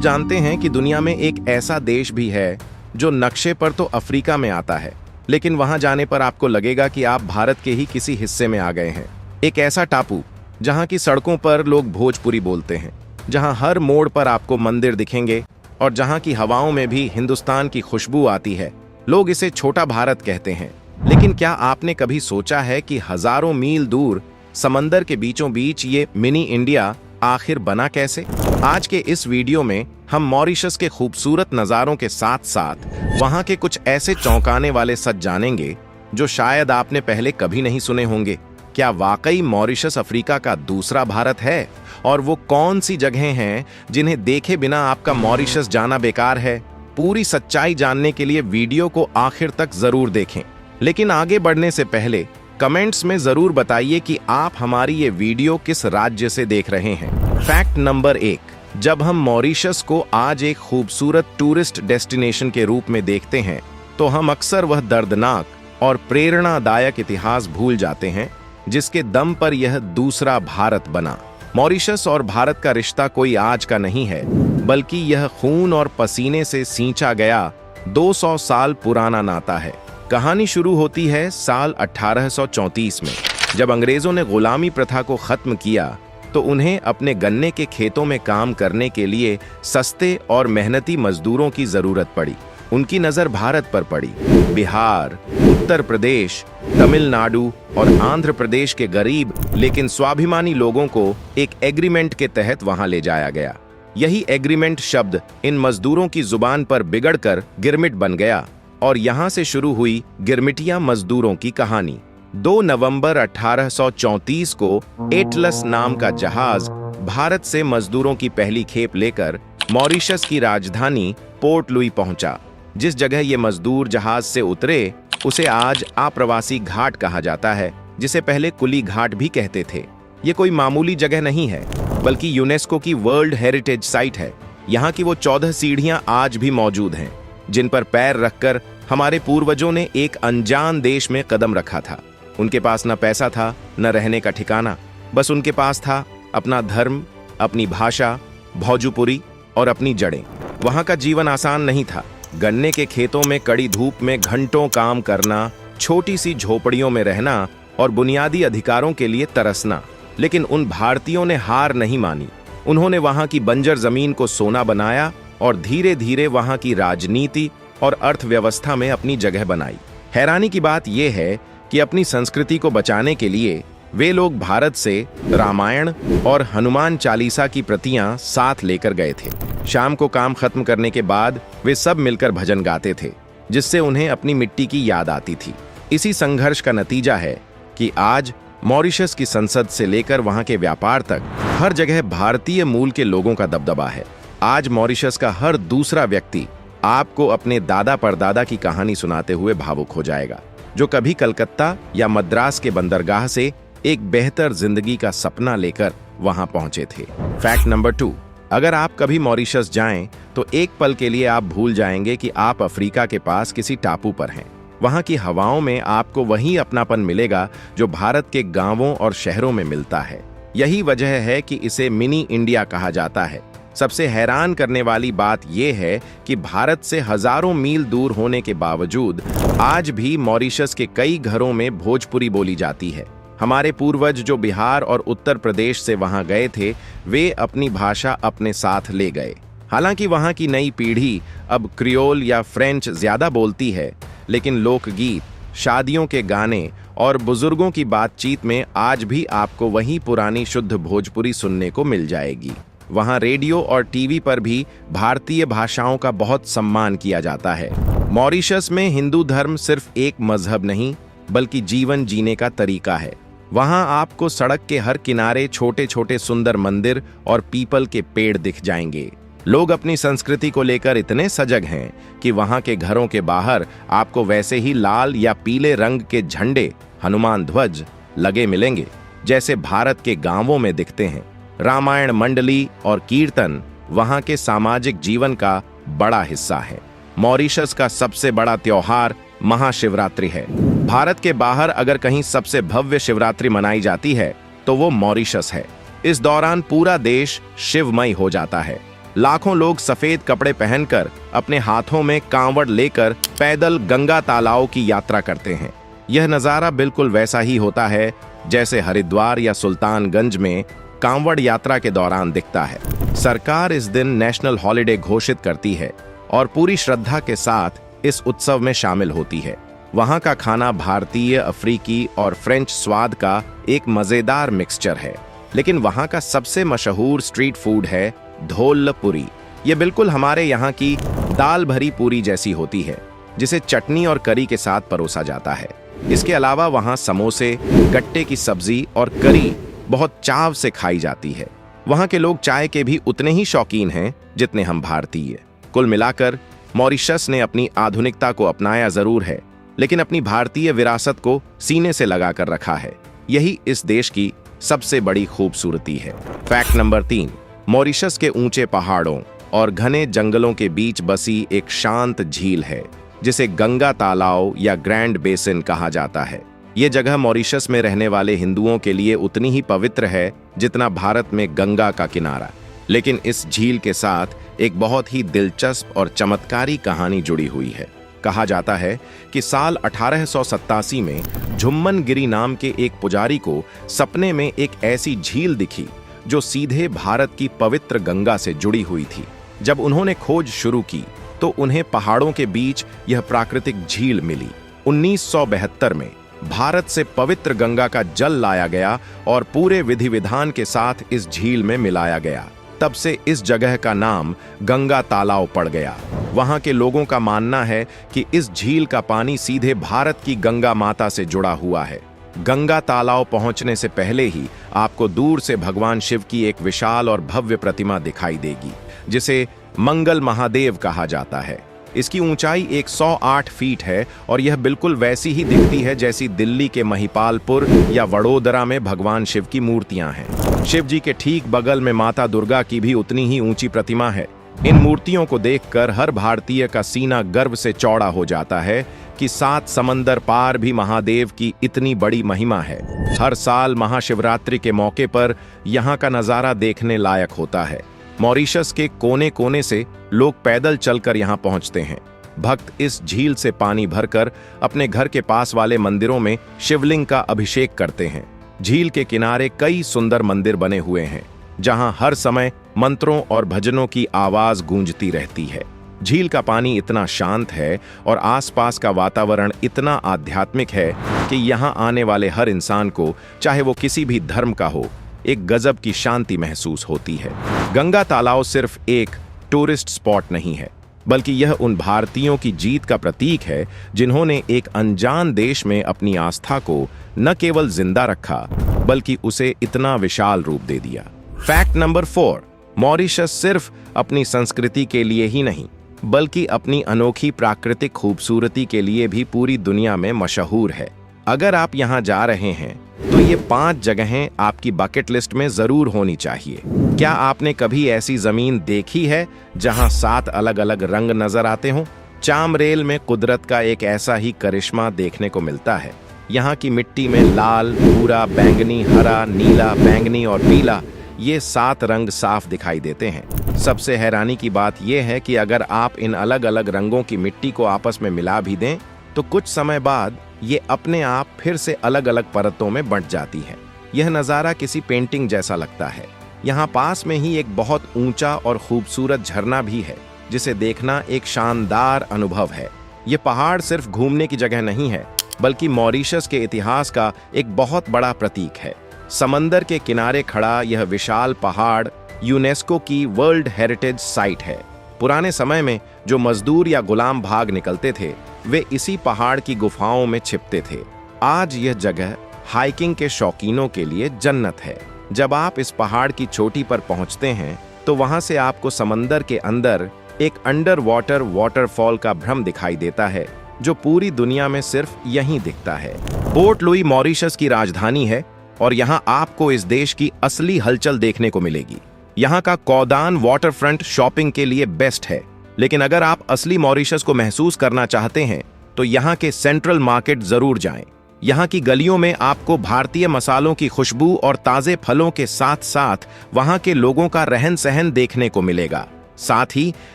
आप जानते हैं कि दुनिया में एक ऐसा देश भी है जो नक्शे पर तो अफ्रीका में आता है, लेकिन वहां जाने पर आपको लगेगा कि आप भारत के ही किसी हिस्से में आ गए हैं। एक ऐसा टापू जहां की सड़कों पर लोग भोजपुरी बोलते हैं, जहां हर मोड़ पर आपको मंदिर दिखेंगे और जहां की हवाओं में भी हिंदुस्तान की खुशबू आती है। लोग इसे छोटा भारत कहते हैं, लेकिन क्या आपने कभी सोचा है कि हजारों मील दूर समंदर के बीचों बीच ये मिनी इंडिया आखिर बना कैसे? आज के इस वीडियो में हम मॉरिशस के खूबसूरत नज़ारों के साथ साथ वहां के कुछ ऐसे चौंकाने वाले सच जानेंगे जो शायद आपने पहले कभी नहीं सुने होंगे। क्या वाकई मॉरिशस अफ्रीका का दूसरा भारत है? और वो कौन सी जगहें हैं जिन्हें देखे बिना आपका मॉरिशस जाना बेकार है? पूरी सच्चाई जानने के लिए वीडियो को आखिर तक जरूर देखें। लेकिन आगे बढ़ने से पहले कमेंट्स में जरूर बताइए कि आप हमारी ये वीडियो किस राज्य से देख रहे हैं। फैक्ट नंबर 1, जब हम मॉरिशस को आज एक खूबसूरत टूरिस्ट डेस्टिनेशन के रूप में देखते हैं तो हम अक्सर वह दर्दनाक और प्रेरणादायक इतिहास भूल जाते हैं जिसके दम पर यह दूसरा भारत बना। मॉरिशस और भारत का रिश्ता कोई आज का नहीं है, बल्कि यह खून और पसीने से सींचा गया 200 साल पुराना नाता है। कहानी शुरू होती है साल 1834 में, जब अंग्रेजों ने गुलामी प्रथा को खत्म किया तो उन्हें अपने गन्ने के खेतों में काम करने के लिए सस्ते और मेहनती मजदूरों की जरूरत पड़ी। उनकी नजर भारत पर पड़ी। बिहार, उत्तर प्रदेश, तमिलनाडु और आंध्र प्रदेश के गरीब लेकिन स्वाभिमानी लोगों को एक एग्रीमेंट के तहत वहां ले जाया गया। यही एग्रीमेंट शब्द इन मजदूरों की जुबान पर बिगड़कर गिरमिट बन गया और यहां से शुरू हुई गिरमिटिया मजदूरों की कहानी। 2 नवंबर 1834 को एटलस नाम का जहाज भारत से मजदूरों की पहली खेप लेकर मॉरिशस की राजधानी पोर्ट लुई पहुंचा। जिस जगह ये मजदूर जहाज से उतरे उसे आज आप्रवासी घाट कहा जाता है, जिसे पहले कुली घाट भी कहते थे। ये कोई मामूली जगह नहीं है, बल्कि यूनेस्को की वर्ल्ड हेरिटेज साइट है। यहाँ की वो 14 सीढ़ियां आज भी मौजूद हैं जिन पर पैर रखकर हमारे पूर्वजों ने एक अनजान देश में कदम रखा था। उनके पास न पैसा था, न रहने का ठिकाना, बस उनके पास था अपना धर्म, अपनी भाषा, भोजपुरी और अपनी जड़ें। वहां का जीवन आसान नहीं था। गन्ने के खेतों में कड़ी धूप में घंटों काम करना, छोटी सी झोपड़ियों में रहना और बुनियादी अधिकारों के लिए तरसना। लेकिन उन भारतीयों ने हार नहीं मानी। उन्होंने वहां की बंजर जमीन को सोना बनाया और धीरे धीरे वहां की राजनीति और अर्थव्यवस्था में अपनी जगह बनाई। हैरानी की बात यह है कि अपनी संस्कृति को बचाने के लिए वे लोग भारत से रामायण और हनुमान चालीसा की प्रतियां साथ लेकर गए थे। शाम को काम खत्म करने के बाद वे सब मिलकर भजन गाते थे, जिससे उन्हें अपनी मिट्टी की याद आती थी। इसी संघर्ष का नतीजा है कि आज मॉरिशस की संसद से लेकर वहां के व्यापार तक हर जगह भारतीय मूल के लोगों का दबदबा है। आज मॉरिशस का हर दूसरा व्यक्ति आपको अपने दादा परदादा की कहानी सुनाते हुए भावुक हो जाएगा, जो कभी कलकत्ता या मद्रास के बंदरगाह से एक बेहतर जिंदगी का सपना लेकर वहां पहुंचे थे। फैक्ट नंबर 2, अगर आप कभी मॉरिशस जाएं तो एक पल के लिए आप भूल जाएंगे कि आप अफ्रीका के पास किसी टापू पर हैं। वहां की हवाओं में आपको वही अपनापन मिलेगा जो भारत के गांवों और शहरों में मिलता है। यही वजह है कि इसे मिनी इंडिया कहा जाता है। सबसे हैरान करने वाली बात यह है कि भारत से हजारों मील दूर होने के बावजूद आज भी मॉरिशस के कई घरों में भोजपुरी बोली जाती है। हमारे पूर्वज जो बिहार और उत्तर प्रदेश से वहां गए थे, वे अपनी भाषा अपने साथ ले गए। हालांकि वहां की नई पीढ़ी अब क्रियोल या फ्रेंच ज्यादा बोलती है, लेकिन लोकगीत, शादियों के गाने और बुजुर्गों की बातचीत में आज भी आपको वही पुरानी शुद्ध भोजपुरी सुनने को मिल जाएगी। वहां रेडियो और टीवी पर भी भारतीय भाषाओं का बहुत सम्मान किया जाता है। मॉरिशस में हिंदू धर्म सिर्फ एक मजहब नहीं, बल्कि जीवन जीने का तरीका है। वहां आपको सड़क के हर किनारे छोटे छोटे सुंदर मंदिर और पीपल के पेड़ दिख जाएंगे। लोग अपनी संस्कृति को लेकर इतने सजग हैं कि वहां के घरों के बाहर आपको वैसे ही लाल या पीले रंग के झंडे, हनुमान ध्वज लगे मिलेंगे जैसे भारत के गांवों में दिखते हैं। रामायण मंडली और कीर्तन वहां के सामाजिक जीवन का बड़ा हिस्सा है। मॉरिशस का सबसे बड़ा त्योहार महाशिवरात्रि है। भारत के बाहर अगर कहीं सबसे भव्य शिवरात्रि मनाई जाती है तो वो मॉरिशस है। इस दौरान पूरा देश शिवमय हो जाता है। लाखों लोग सफेद कपड़े पहनकर अपने हाथों में कांवड़ लेकर पैदल गंगा तालाब की यात्रा करते हैं। यह नज़ारा बिल्कुल वैसा ही होता है जैसे हरिद्वार या सुल्तानगंज में कांवड़ यात्रा के दौरान दिखता है। सरकार इस दिन नेशनल हॉलिडे घोषित करती है और पूरी श्रद्धा के साथ इस उत्सव में शामिल होती है। वहाँ का खाना भारतीय, अफ्रीकी और फ्रेंच स्वाद का एक मज़ेदार मिक्सचर है। लेकिन वहाँ का सबसे मशहूर स्ट्रीट फूड है धोल पूरी। ये बिल्कुल हमारे यहाँ की दाल भरी पूरी जैसी होती है, जिसे चटनी और करी के साथ परोसा जाता है। इसके अलावा वहाँ समोसे, गट्टे की सब्जी और करी बहुत चाव से खाई जाती है। वहाँ के लोग चाय के भी उतने ही शौकीन हैं जितने हम भारतीय। कुल मिलाकर मॉरिशस ने अपनी आधुनिकता को अपनाया जरूर है, लेकिन अपनी भारतीय विरासत को सीने से लगाकर रखा है। यही इस देश की सबसे बड़ी खूबसूरती है। फैक्ट नंबर 3, मॉरिशस के ऊंचे पहाड़ों और घने जंगलों के बीच बसी एक शांत झील है, जिसे गंगा तालाब या ग्रैंड बेसिन कहा जाता है। ये जगह मॉरिशस में रहने वाले हिंदुओं के लिए उतनी ही पवित्र है जितना भारत में गंगा का किनारा। लेकिन इस झील के साथ एक बहुत ही दिलचस्प और चमत्कारी कहानी जुड़ी हुई है। कहा जाता है कि साल 1887 में झुम्मनगिरी नाम के एक पुजारी को सपने में एक ऐसी झील दिखी जो सीधे भारत की पवित्र गंगा से जुड़ी हुई थी। जब उन्होंने खोज शुरू की तो उन्हें पहाड़ों के बीच यह प्राकृतिक झील मिली। 1972 में भारत से पवित्र गंगा का जल लाया गया और पूरे विधि विधान के साथ इस झील में मिलाया गया। तब से इस जगह का नाम गंगा तालाब पड़ गया। वहां के लोगों का मानना है कि इस झील का पानी सीधे भारत की गंगा माता से जुड़ा हुआ है। गंगा तालाब पहुंचने से पहले ही आपको दूर से भगवान शिव की एक विशाल और भव्य प्रतिमा दिखाई देगी, जिसे मंगल महादेव कहा जाता है। इसकी ऊंचाई 108 फीट है और यह बिल्कुल वैसी ही दिखती है जैसी दिल्ली के महिपालपुर या वडोदरा में भगवान शिव की मूर्तियां हैं। शिव जी के ठीक बगल में माता दुर्गा की भी उतनी ही ऊंची प्रतिमा है। इन मूर्तियों को देखकर हर भारतीय का सीना गर्व से चौड़ा हो जाता है कि 7 समंदर पार भी महादेव की इतनी बड़ी महिमा है। हर साल महाशिवरात्रि के मौके पर यहाँ का नज़ारा देखने लायक होता है। मॉरिशस के कोने कोने से लोग पैदल चलकर यहाँ पहुँचते हैं। भक्त इस झील से पानी भरकर अपने घर के पास वाले मंदिरों में शिवलिंग का अभिषेक करते हैं। झील के किनारे कई सुंदर मंदिर बने हुए हैं, जहां हर समय मंत्रों और भजनों की आवाज गूंजती रहती है। झील का पानी इतना शांत है और आसपास का वातावरण इतना आध्यात्मिक है कि यहाँ आने वाले हर इंसान को, चाहे वो किसी भी धर्म का हो, एक गजब की शांति महसूस होती है। गंगा तालाब सिर्फ एक टूरिस्ट स्पॉट नहीं है, बल्कि यह उन भारतीयों की जीत का प्रतीक है जिन्होंने एक अनजान देश में अपनी आस्था को न केवल जिंदा रखा, बल्कि उसे इतना विशाल रूप दे दिया। फैक्ट नंबर 4, मॉरिशस सिर्फ अपनी संस्कृति के लिए ही नहीं, बल्कि अपनी अनोखी प्राकृतिक खूबसूरती के लिए भी पूरी दुनिया में मशहूर है। अगर आप यहाँ जा रहे हैं तो ये 5 जगहें आपकी बकेट लिस्ट में जरूर होनी चाहिए। क्या आपने कभी ऐसी जमीन देखी है जहां 7 अलग अलग रंग नजर आते हों? चामरेल में कुदरत का एक ऐसा ही करिश्मा देखने को मिलता है। यहाँ की मिट्टी में लाल, भूरा, बैंगनी, हरा, नीला, बैंगनी और पीला, ये 7 रंग साफ दिखाई देते हैं। सबसे हैरानी की बात यह है कि अगर आप इन अलग अलग रंगों की मिट्टी को आपस में मिला भी दें तो कुछ समय बाद ये अपने आप फिर से अलग अलग परतों में बंट जाती है। यह नज़ारा किसी पेंटिंग जैसा लगता है। यहाँ पास में ही एक बहुत ऊंचा और खूबसूरत झरना भी है, जिसे देखना एक शानदार अनुभव है। ये पहाड़ सिर्फ घूमने की जगह नहीं है, बल्कि मॉरिशस के इतिहास का एक बहुत बड़ा प्रतीक है। समंदर के किनारे खड़ा यह विशाल पहाड़ यूनेस्को की वर्ल्ड हेरिटेज साइट है। पुराने समय में जो मजदूर या गुलाम भाग निकलते थे, वे इसी पहाड़ की गुफाओं में छिपते थे। आज यह जगह हाइकिंग के शौकीनों के लिए जन्नत है। जब आप इस पहाड़ की चोटी पर पहुंचते हैं तो वहां से आपको समंदर के अंदर एक अंडर वाटर वाटरफॉल का भ्रम दिखाई देता है, जो पूरी दुनिया में सिर्फ यहीं दिखता है। पोर्ट लुई मॉरिशस की राजधानी है और यहाँ आपको इस देश की असली हलचल देखने को मिलेगी। यहाँ का कौदान वाटरफ्रंट शॉपिंग के लिए बेस्ट है, लेकिन अगर आप असली मॉरिशस को महसूस करना चाहते हैं तो यहाँ के सेंट्रल मार्केट जरूर जाएं। यहाँ की गलियों में आपको भारतीय मसालों की खुशबू और ताजे फलों के साथ साथ वहाँ के लोगों का रहन सहन देखने को मिलेगा। साथ ही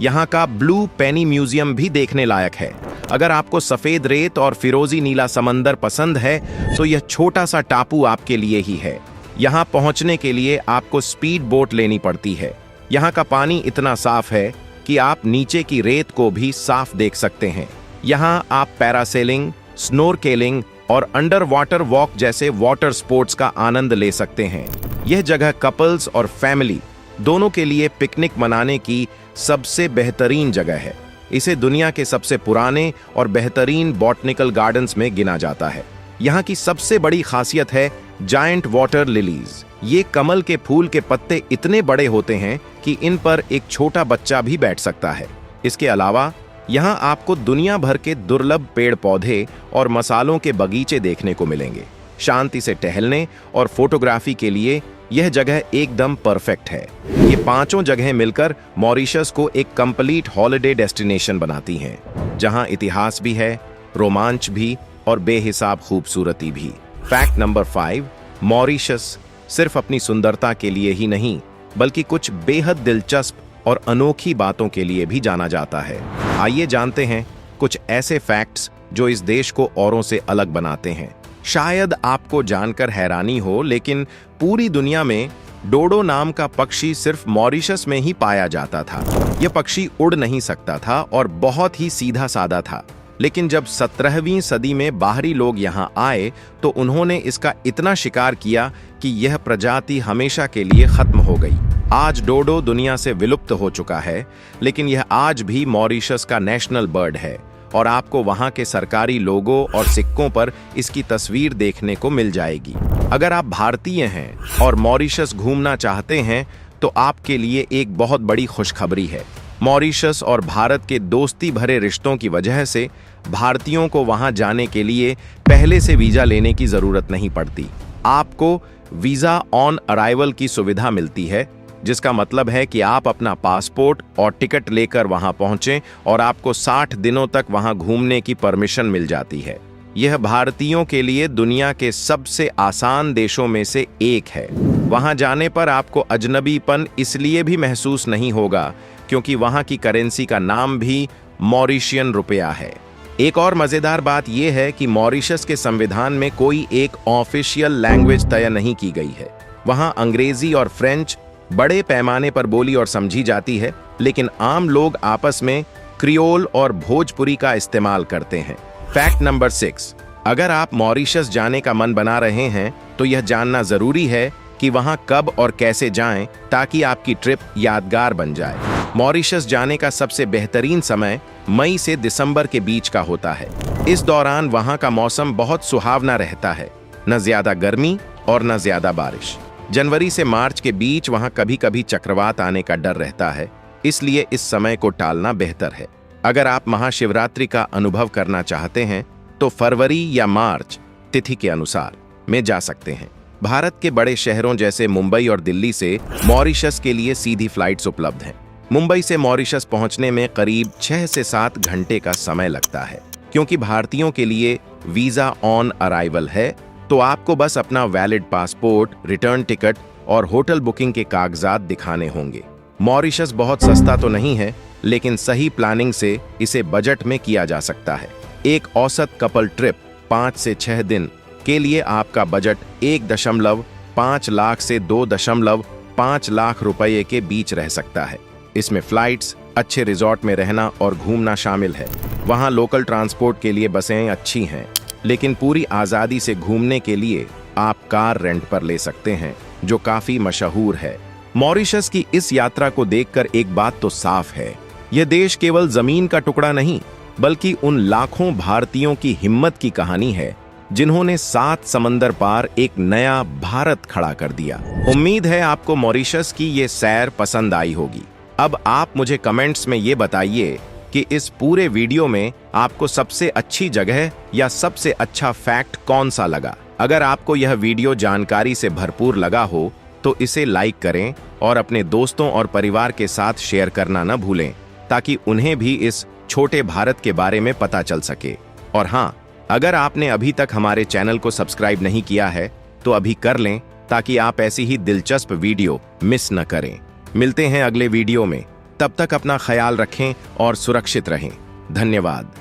यहाँ का ब्लू पेनी म्यूजियम भी देखने लायक है। अगर आपको सफेद रेत और फिरोजी नीला समंदर पसंद है तो यह छोटा सा टापू आपके लिए ही है। यहाँ पहुंचने के लिए आपको स्पीड बोट लेनी पड़ती है। यहाँ का पानी इतना साफ है कि आप नीचे की रेत को भी साफ देख सकते हैं। यहाँ आप पैरासेलिंग, स्नोरकेलिंग और अंडर वाटर वॉक जैसे वाटर स्पोर्ट्स का आनंद ले सकते हैं। यह जगह कपल्स और फैमिली दोनों के लिए पिकनिक मनाने की सबसे बेहतरीन जगह है। इसे दुनिया के सबसे पुराने और बेहतरीन बॉटनिकल गार्डन्स में गिना जाता है। यहाँ की सबसे बड़ी खासियत है जायंट वाटर लिलीज। ये कमल के फूल के पत्ते इतने बड़े होते हैं कि इन पर एक छोटा बच्चा भी बैठ सकता है। इसके अलावा यहाँ आपको दुनिया भर के दुर्लभ पेड़ पौधे और मसालों के बगीचे देखने को मिलेंगे। शांति से टहलने और फोटोग्राफी के लिए यह जगह एकदम परफेक्ट है। ये पांचों जगहें मिलकर मॉरिशस को एक कंप्लीट हॉलिडे डेस्टिनेशन बनाती हैं, जहां इतिहास भी है, रोमांच भी और बेहिसाब खूबसूरती भी। फैक्ट नंबर 5, मॉरिशस सिर्फ अपनी सुंदरता के लिए ही नहीं बल्कि कुछ बेहद दिलचस्प और अनोखी बातों के लिए भी जाना जाता है। आइए जानते हैं कुछ ऐसे फैक्ट्स जो इस देश को औरों से अलग बनाते हैं। शायद आपको जानकर हैरानी हो, लेकिन पूरी दुनिया में डोडो नाम का पक्षी सिर्फ मॉरिशस में ही पाया जाता था। यह पक्षी उड़ नहीं सकता था और बहुत ही सीधा साधा था। लेकिन जब 17वीं सदी में बाहरी लोग यहाँ आए तो उन्होंने इसका इतना शिकार किया कि यह प्रजाति हमेशा के लिए खत्म हो गई। आज डोडो दुनिया से विलुप्त हो चुका है, लेकिन यह आज भी मॉरिशस का नेशनल बर्ड है और आपको वहां के सरकारी लोगों और सिक्कों पर इसकी तस्वीर देखने को मिल जाएगी। अगर आप भारतीय हैं और मॉरिशस घूमना चाहते हैं तो आपके लिए एक बहुत बड़ी खुशखबरी है। मॉरिशस और भारत के दोस्ती भरे रिश्तों की वजह से भारतीयों को वहां जाने के लिए पहले से वीजा लेने की जरूरत नहीं पड़ती। आपको वीजा ऑन अराइवल की सुविधा मिलती है, जिसका मतलब है कि आप अपना पासपोर्ट और टिकट लेकर वहां पहुंचें और आपको 60 दिनों तक वहां घूमने की परमिशन मिल जाती है। यह भारतीयों के लिए दुनिया के सबसे आसान देशों में से एक है। वहां जाने पर आपको अजनबीपन इसलिए भी महसूस नहीं होगा क्योंकि वहां की करेंसी का नाम भी मॉरिशियन रुपया है। एक और मजेदार बात यह है कि मॉरिशस के संविधान में कोई एक ऑफिशियल लैंग्वेज तय नहीं की गई है। वहां अंग्रेजी और फ्रेंच बड़े पैमाने पर बोली और समझी जाती है, लेकिन आम लोग आपस में क्रियोल और भोजपुरी का इस्तेमाल करते हैं। फैक्ट नंबर 6, अगर आप मॉरिशस जाने का मन बना रहे हैं तो यह जानना जरूरी है कि वहां कब और कैसे जाएं ताकि आपकी ट्रिप यादगार बन जाए। मॉरिशस जाने का सबसे बेहतरीन समय मई से दिसंबर के बीच का होता है। इस दौरान वहां का मौसम बहुत सुहावना रहता है, न ज्यादा गर्मी और न ज्यादा बारिश। जनवरी से मार्च के बीच वहां कभी कभी चक्रवात आने का डर रहता है, इसलिए इस समय को टालना बेहतर है। अगर आप महाशिवरात्रि का अनुभव करना चाहते हैं तो फरवरी या मार्च तिथि के अनुसार में जा सकते हैं। भारत के बड़े शहरों जैसे मुंबई और दिल्ली से मॉरिशस के लिए सीधी फ्लाइट्स उपलब्ध हैं। मुंबई से मॉरिशस पहुंचने में करीब 6 से 7 घंटे का समय लगता है। क्योंकि भारतीयों के लिए वीजा ऑन अराइवल है तो आपको बस अपना वैलिड पासपोर्ट, रिटर्न टिकट और होटल बुकिंग के कागजात दिखाने होंगे। मॉरिशस बहुत सस्ता तो नहीं है, लेकिन सही प्लानिंग से इसे बजट में किया जा सकता है। एक औसत कपल ट्रिप 5 से 6 दिन के लिए आपका बजट 1.5 लाख से 2.5 लाख रुपए के बीच रह सकता है। इसमें फ्लाइट्स, अच्छे रिजॉर्ट में रहना और घूमना शामिल है। वहाँ लोकल ट्रांसपोर्ट के लिए बसें अच्छी हैं, लेकिन पूरी आज़ादी से घूमने के लिए आप कार रेंट पर ले सकते हैं, जो काफ़ी मशहूर है। मॉरिशस की इस यात्रा को देखकर एक बात तो साफ है, यह देश केवल जमीन का टुकड़ा नहीं बल्कि उन लाखों भारतीयों की हिम्मत की कहानी है जिन्होंने 7 समंदर पार एक नया भारत खड़ा कर दिया। उम्मीद है आपको मॉरिशस की ये सैर पसंद आई होगी। अब आप मुझे कमेंट्स में ये बताइए कि इस पूरे वीडियो में आपको सबसे अच्छी जगह या सबसे अच्छा फैक्ट कौन सा लगा। अगर आपको यह वीडियो जानकारी से भरपूर लगा हो तो इसे लाइक करें और अपने दोस्तों और परिवार के साथ शेयर करना न भूलें, ताकि उन्हें भी इस छोटे भारत के बारे में पता चल सके। और हाँ, अगर आपने अभी तक हमारे चैनल को सब्सक्राइब नहीं किया है तो अभी कर लें, ताकि आप ऐसी ही दिलचस्प वीडियो मिस न करें। मिलते हैं अगले वीडियो में। तब तक अपना ख्याल रखें और सुरक्षित रहें। धन्यवाद।